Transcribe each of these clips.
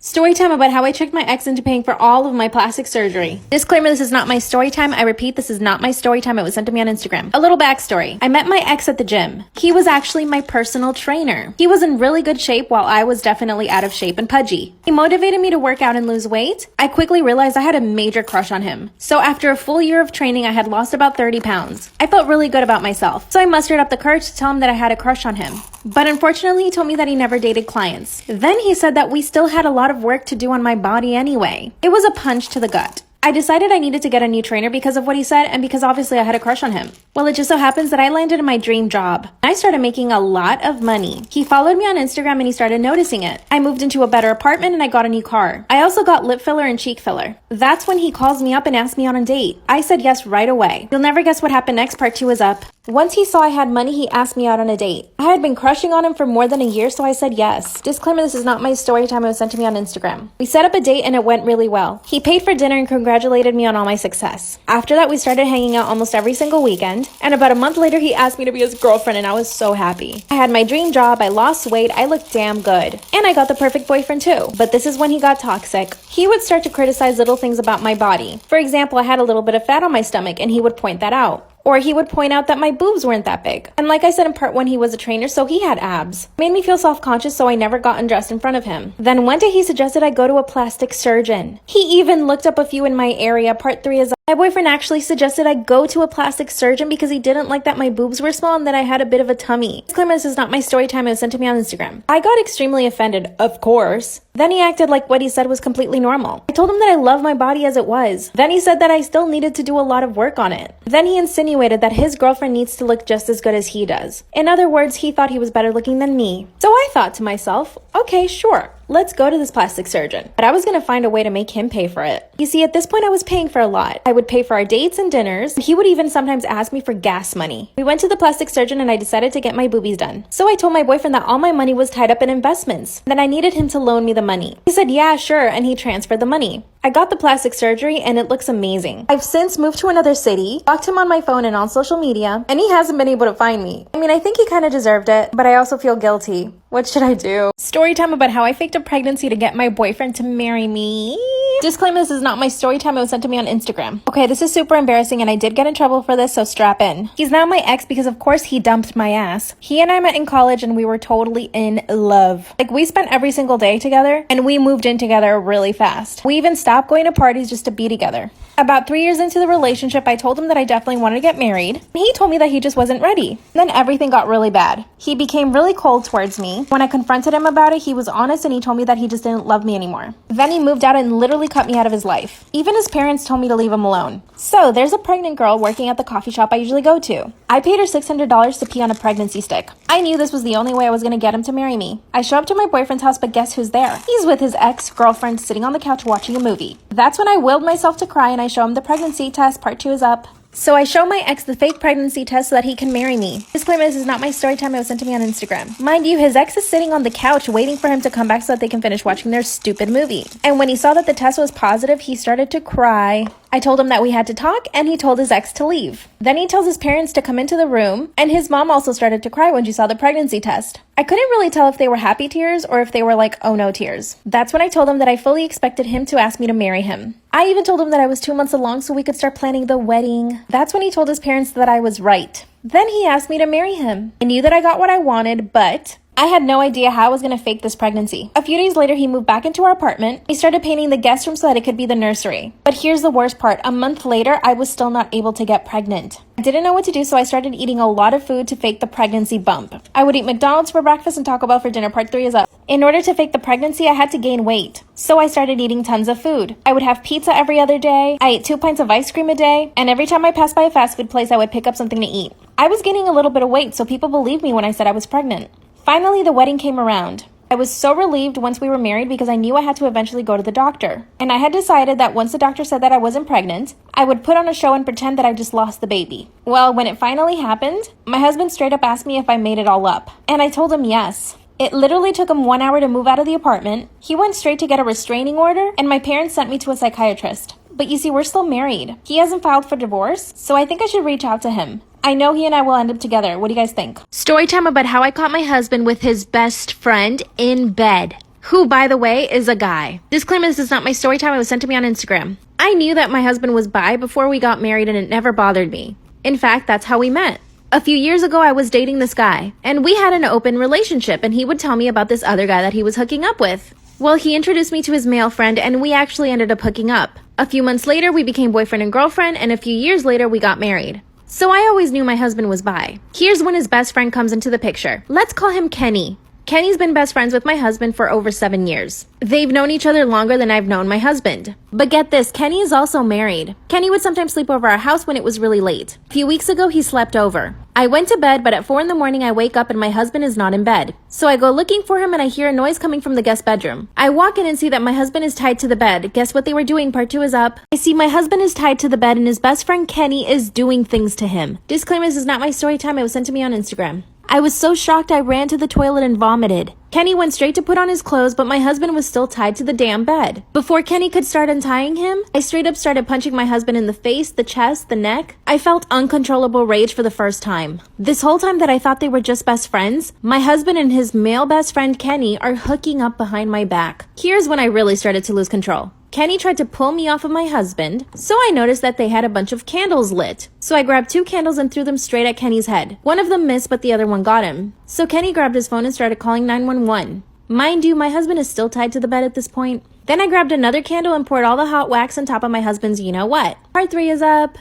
Story time about how I tricked my ex into paying for all of my plastic surgery. Disclaimer, this is not my story time. I repeat, this is not my story time. It was sent to me on Instagram. A little backstory. I met my ex at the gym. He was actually my personal trainer. He was in really good shape while I was definitely out of shape and pudgy. He motivated me to work out and lose weight. I quickly realized I had a major crush on him. So after a full year of training, I had lost about 30 pounds. I felt really good about myself. So I mustered up the courage to tell him that I had a crush on him. But unfortunately, he told me that he never dated clients. Then he said that we still had a lot of work to do on my body anyway. It was a punch to the gut. I decided I needed to get a new trainer because of what he said and because obviously I had a crush on him. Well, it just so happens that I landed in my dream job. I started making a lot of money. He followed me on Instagram and he started noticing it. I moved into a better apartment and I got a new car. I also got lip filler and cheek filler. That's when he calls me up and asks me on a date. I said yes right away. You'll never guess what happened next. Part 2 is up. Once he saw I had money, he asked me out on a date. I had been crushing on him for more than a year, so I said yes. Disclaimer, this is not my story time. It was sent to me on Instagram. We set up a date and it went really well. He paid for dinner and congratulated me on all my success. After that, we started hanging out almost every single weekend. And about a month later, he asked me to be his girlfriend and I was so happy. I had my dream job, I lost weight, I looked damn good. And I got the perfect boyfriend too. But this is when he got toxic. He would start to criticize little things about my body. For example, I had a little bit of fat on my stomach and he would point that out. Or he would point out that my boobs weren't that big. And like I said in part 1, he was a trainer, so he had abs. Made me feel self-conscious, so I never got undressed in front of him. Then one day he suggested I go to a plastic surgeon. He even looked up a few in my area. Part 3 is my boyfriend actually suggested I go to a plastic surgeon because he didn't like that my boobs were small and that I had a bit of a tummy. Disclaimer, this is not my story time. It was sent to me on Instagram. I got extremely offended, of course. Then he acted like what he said was completely normal. I told him that I love my body as it was. Then he said that I still needed to do a lot of work on it. Then he insinuated that his girlfriend needs to look just as good as he does. In other words, he thought he was better looking than me. So I thought to myself, okay, sure. Let's go to this plastic surgeon. But I was gonna find a way to make him pay for it. You see, at this point I was paying for a lot. I would pay for our dates and dinners. He would even sometimes ask me for gas money. We went to the plastic surgeon and I decided to get my boobies done. So I told my boyfriend that all my money was tied up in investments, that I needed him to loan me the money. He said, yeah, sure, and he transferred the money. I got the plastic surgery and it looks amazing. I've since moved to another city, blocked him on my phone and on social media, and he hasn't been able to find me. I mean, I think he kind of deserved it, but I also feel guilty. What should I do? Story time about how I faked a pregnancy to get my boyfriend to marry me. Disclaimer, this is not my story time. It was sent to me on Instagram. Okay, this is super embarrassing and I did get in trouble for this, so strap in. He's now my ex because of course he dumped my ass. He and I met in college and we were totally in love. Like, we spent every single day together and we moved in together really fast. We even stopped going to parties just to be together. About 3 years into the relationship, I told him that I definitely wanted to get married. He told me that he just wasn't ready. Then everything got really bad. He became really cold towards me. When I confronted him about it, he was honest and he told me that he just didn't love me anymore. Then he moved out and literally cut me out of his life. Even his parents told me to leave him alone. So there's a pregnant girl working at the coffee shop I usually go to. I paid her $600 to pee on a pregnancy stick. I knew this was the only way I was going to get him to marry me. I show up to my boyfriend's house, but guess who's there? He's with his ex-girlfriend sitting on the couch watching a movie. That's when I willed myself to cry and I show him the pregnancy test. Part 2 is up. So I show my ex the fake pregnancy test so that he can marry me. Disclaimer, this is not my story time. It was sent to me on Instagram. Mind you, his ex is sitting on the couch waiting for him to come back so that they can finish watching their stupid movie. And when he saw that the test was positive, he started to cry. I told him that we had to talk and he told his ex to leave. Then he tells his parents to come into the room and his mom also started to cry when she saw the pregnancy test. I couldn't really tell if they were happy tears or if they were like, oh no tears. That's when I told him that I fully expected him to ask me to marry him. I even told him that I was 2 months along so we could start planning the wedding. That's when he told his parents that I was right. Then he asked me to marry him. I knew that I got what I wanted, but I had no idea how I was going to fake this pregnancy. A few days later, he moved back into our apartment. He started painting the guest room so that it could be the nursery. But here's the worst part. A month later, I was still not able to get pregnant. I didn't know what to do, so I started eating a lot of food to fake the pregnancy bump. I would eat McDonald's for breakfast and Taco Bell for dinner. Part 3 is up. In order to fake the pregnancy, I had to gain weight. So I started eating tons of food. I would have pizza every other day. I ate 2 pints of ice cream a day. And every time I passed by a fast food place, I would pick up something to eat. I was gaining a little bit of weight, so people believed me when I said I was pregnant. Finally, the wedding came around. I was so relieved once we were married because I knew I had to eventually go to the doctor. And I had decided that once the doctor said that I wasn't pregnant, I would put on a show and pretend that I just lost the baby. Well, when it finally happened, my husband straight up asked me if I made it all up. And I told him yes. It literally took him 1 hour to move out of the apartment. He went straight to get a restraining order, and my parents sent me to a psychiatrist. But you see, we're still married. He hasn't filed for divorce, so I think I should reach out to him. I know he and I will end up together. What do you guys think? Story time about how I caught my husband with his best friend in bed. who, by the way, is a guy. Disclaimer, this is not my story time. It was sent to me on Instagram. I knew that my husband was bi before we got married, and it never bothered me. In fact, that's how we met. A few years ago, I was dating this guy, and we had an open relationship, and he would tell me about this other guy that he was hooking up with. Well, he introduced me to his male friend, and we actually ended up hooking up. A few months later, we became boyfriend and girlfriend, and a few years later, we got married. So I always knew my husband was bi. Here's when his best friend comes into the picture. Let's call him Kenny. Kenny's been best friends with my husband for over 7 years. They've known each other longer than I've known my husband. But get this, Kenny is also married. Kenny would sometimes sleep over our house when it was really late. A few weeks ago, he slept over. I went to bed, but at 4 in the morning, I wake up and my husband is not in bed. So I go looking for him and I hear a noise coming from the guest bedroom. I walk in and see that my husband is tied to the bed. Guess what they were doing? Part 2 is up. I see my husband is tied to the bed and his best friend Kenny is doing things to him. Disclaimer, this is not my story time. It was sent to me on Instagram. I was so shocked I ran to the toilet and vomited. Kenny went straight to put on his clothes, but my husband was still tied to the damn bed. Before Kenny could start untying him, I straight up started punching my husband in the face, the chest, the neck. I felt uncontrollable rage for the first time. This whole time that I thought they were just best friends, my husband and his male best friend Kenny are hooking up behind my back. Here's when I really started to lose control. Kenny tried to pull me off of my husband, so I noticed that they had a bunch of candles lit. So I grabbed 2 candles and threw them straight at Kenny's head. One of them missed, but the other one got him. So Kenny grabbed his phone and started calling 911. Mind you, my husband is still tied to the bed at this point. Then I grabbed another candle and poured all the hot wax on top of my husband's you-know-what. Part 3 is up.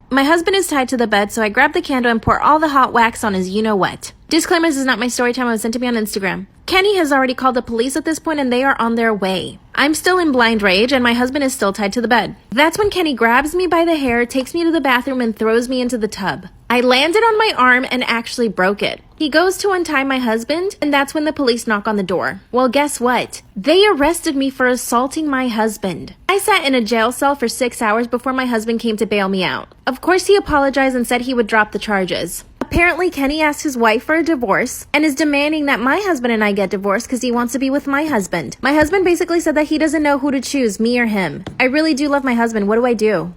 My husband is tied to the bed, so I grabbed the candle and poured all the hot wax on his you-know-what. Disclaimer, this is not my story time. It was sent to me on Instagram. Kenny has already called the police at this point and they are on their way. I'm still in blind rage and my husband is still tied to the bed. That's when Kenny grabs me by the hair, takes me to the bathroom and throws me into the tub. I landed on my arm and actually broke it. He goes to untie my husband and that's when the police knock on the door. Well, guess what? They arrested me for assaulting my husband. I sat in a jail cell for 6 hours before my husband came to bail me out. Of course, he apologized and said he would drop the charges. Apparently, Kenny asked his wife for a divorce and is demanding that my husband and I get divorced because he wants to be with my husband. My husband basically said that he doesn't know who to choose, me or him. I really do love my husband. What do I do?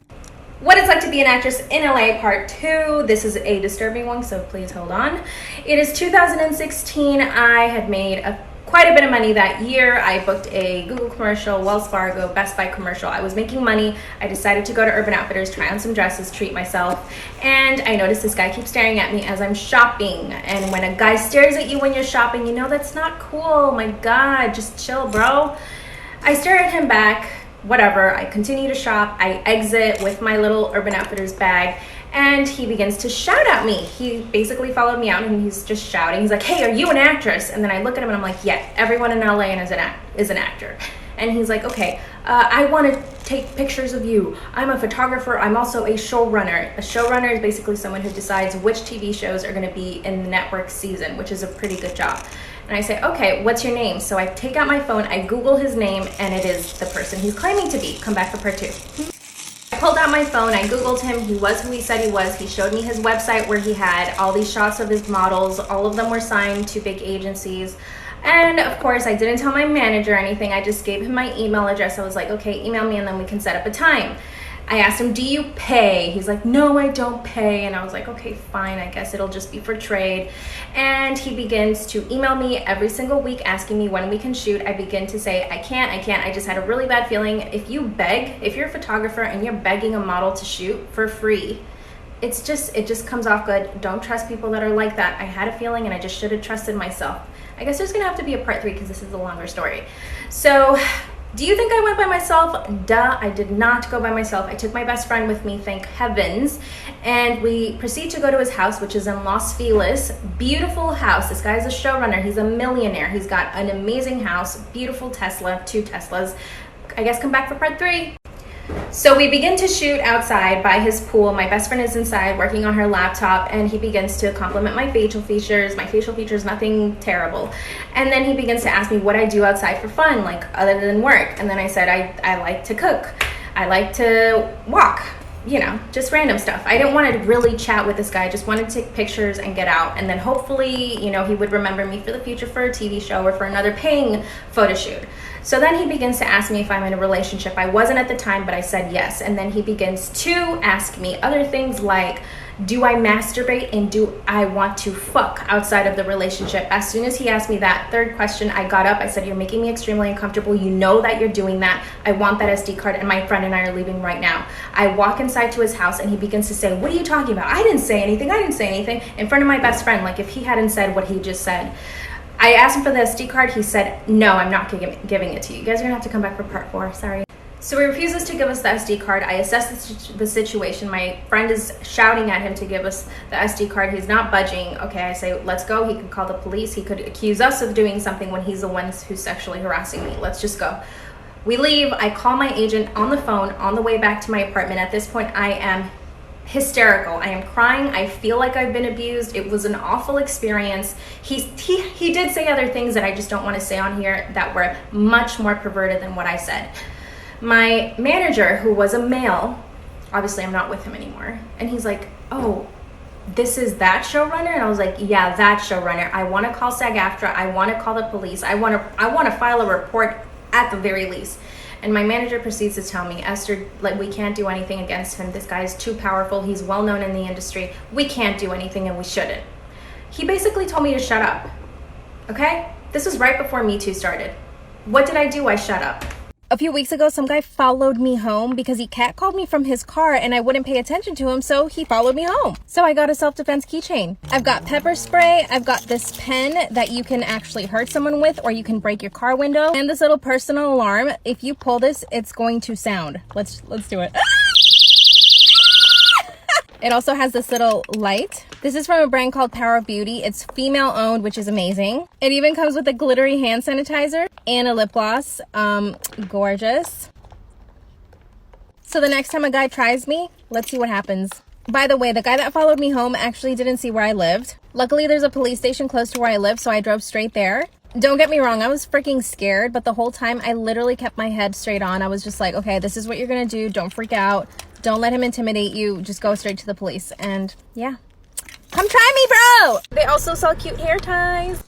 What it's like to be an actress in LA Part 2. This is a disturbing one, so please hold on. It is 2016. I had made quite a bit of money that year. I booked a Google commercial, Wells Fargo, Best Buy commercial. I was making money. I decided to go to Urban Outfitters, try on some dresses, treat myself. And I noticed this guy keeps staring at me as I'm shopping. And when a guy stares at you when you're shopping, you know that's not cool. Oh my God, just chill, bro. I stare at him back, whatever. I continue to shop. I exit with my little Urban Outfitters bag. And he begins to shout at me. He basically followed me out and he's just shouting. He's like, hey, are you an actress? And then I look at him and I'm like, yeah, everyone in LA is an actor. And he's like, okay, I want to take pictures of you. I'm a photographer. I'm also a showrunner. A showrunner is basically someone who decides which TV shows are going to be in the network season, which is a pretty good job. And I say, okay, what's your name? So I take out my phone, I Google his name, and it is the person he's claiming to be. Come back for part 2. I pulled out my phone, I Googled him, he was who he said he was. He showed me his website where he had all these shots of his models. All of them were signed to big agencies. And of course, I didn't tell my manager anything. I just gave him my email address. I was like, okay, email me and then we can set up a time. I asked him, do you pay? He's like, no, I don't pay. And I was like, okay, fine. I guess it'll just be for trade. And he begins to email me every single week asking me when we can shoot. I begin to say, I can't. I just had a really bad feeling. If you're a photographer and you're begging a model to shoot for free, it just comes off good. Don't trust people that are like that. I had a feeling and I just should have trusted myself. I guess there's gonna have to be a part 3 because this is a longer story. So, do you think I went by myself? Duh, I did not go by myself. I took my best friend with me, thank heavens, and we proceed to go to his house, which is in Los Feliz. Beautiful house. This guy's a showrunner. He's a millionaire. He's got an amazing house, beautiful Tesla, 2 Teslas. I guess come back for part 3. So we begin to shoot outside by his pool. My best friend is inside working on her laptop and he begins to compliment my facial features. My facial features, nothing terrible. And then he begins to ask me what I do outside for fun, like other than work. And then I said, I like to cook. I like to walk, just random stuff. I didn't want to really chat with this guy. I just wanted to take pictures and get out. And then hopefully, he would remember me for the future for a TV show or for another paying photo shoot. So then he begins to ask me if I'm in a relationship. I wasn't at the time, but I said yes. And then he begins to ask me other things like, Do I masturbate and do I want to fuck outside of the relationship? As soon as he asked me that third question, I got up. I said, you're making me extremely uncomfortable. You know that you're doing that. I want that SD card, and my friend and I are leaving right now. I walk inside to his house, and he begins to say, what are you talking about? I didn't say anything. I didn't say anything. In front of my best friend, like if he hadn't said what he just said. I asked him for the SD card. He said, no, I'm not giving it to you. You guys are gonna have to come back for part 4. Sorry. So he refuses to give us the SD card. I assess the situation. My friend is shouting at him to give us the SD card. He's not budging. Okay, I say, let's go. He could call the police. He could accuse us of doing something when he's the one who's sexually harassing me. Let's just go. We leave. I call my agent on the phone on the way back to my apartment. At this point, I am hysterical. I am crying. I feel like I've been abused. It was an awful experience. He did say other things that I just don't want to say on here that were much more perverted than what I said. My manager, who was a male, obviously I'm not with him anymore, and he's like, oh, this is that showrunner? And I was like, yeah, that showrunner. I want to call SAG-AFTRA. I want to call the police. I want to file a report at the very least. And my manager proceeds to tell me, Esther, like, we can't do anything against him. This guy is too powerful. He's well known in the industry. We can't do anything, and we shouldn't. He basically told me to shut up. Okay? This was right before Me Too started. What did I do? I shut up. A few weeks ago, some guy followed me home because he catcalled me from his car and I wouldn't pay attention to him, so he followed me home. So I got a self-defense keychain. I've got pepper spray, I've got this pen that you can actually hurt someone with, or you can break your car window, and this little personal alarm. If you pull this, it's going to sound. Let's do it. It also has this little light. This is from a brand called Power of Beauty. It's female owned, which is amazing. It even comes with a glittery hand sanitizer and a lip gloss. Gorgeous. So the next time a guy tries me, let's see what happens. By the way, the guy that followed me home actually didn't see where I lived. Luckily, there's a police station close to where I live, so I drove straight there. Don't get me wrong, I was freaking scared, but the whole time I literally kept my head straight on. I was just like, okay, this is what you're gonna do. Don't freak out. Don't let him intimidate you. Just go straight to the police. And yeah. Come try me, bro! They also sell cute hair ties.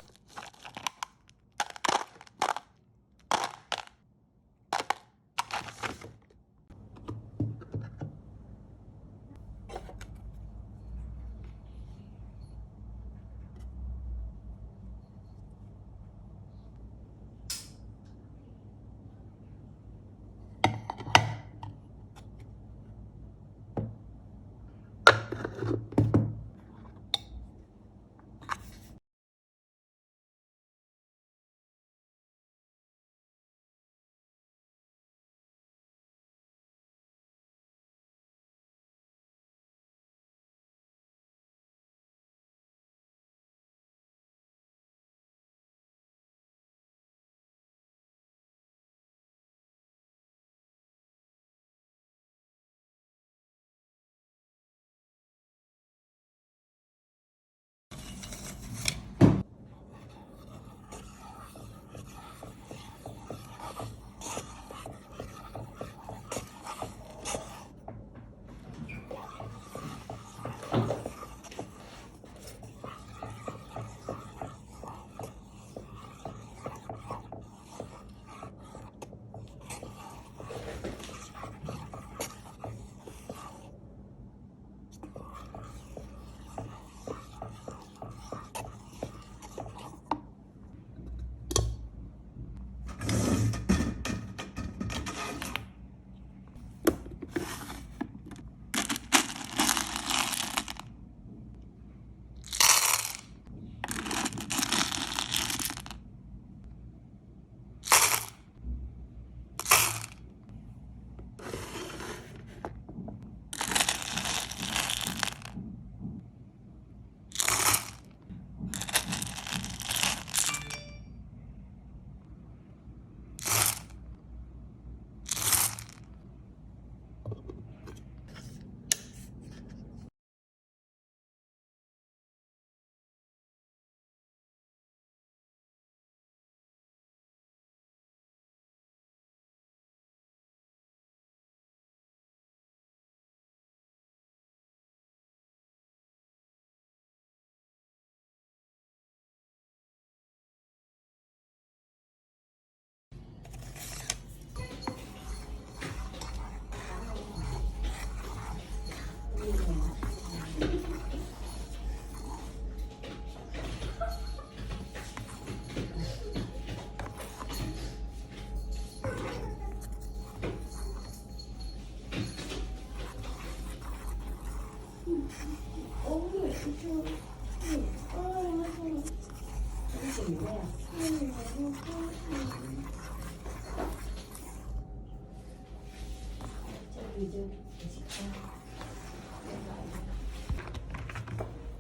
gì chưa?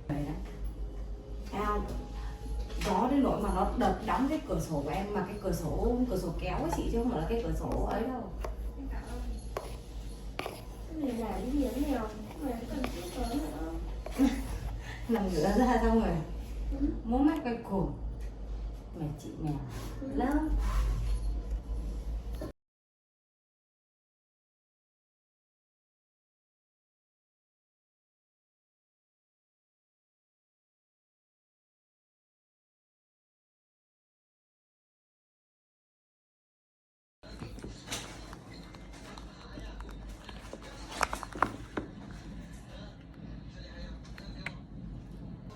Vậy đó. À, gió đến nỗi mà nó đập đóng cái cửa sổ của em, mà cái cửa sổ kéo ấy chị, chứ không phải là cái cửa sổ ấy đâu. Cái này làm cái gì nó nhiều mà cần thiết tới nữa. Nằm ngửa ra xong rồi múa mắt quay cuồng. Mẹ chị mèo lớn.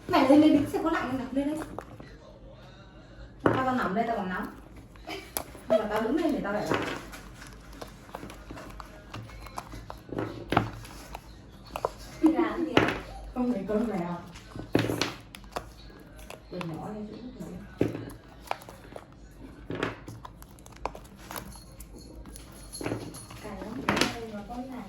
Mày lên đi, sẽ có lạnh không nào, lên đây. Tao còn nằm đây, tao còn nóng. Nhưng mà tao đứng lên thì tao lại lạnh. Đi làm gì à? Không thấy cơm mèo. Quên nhỏ lên chút nữa. Cả lắm, đây mà có làm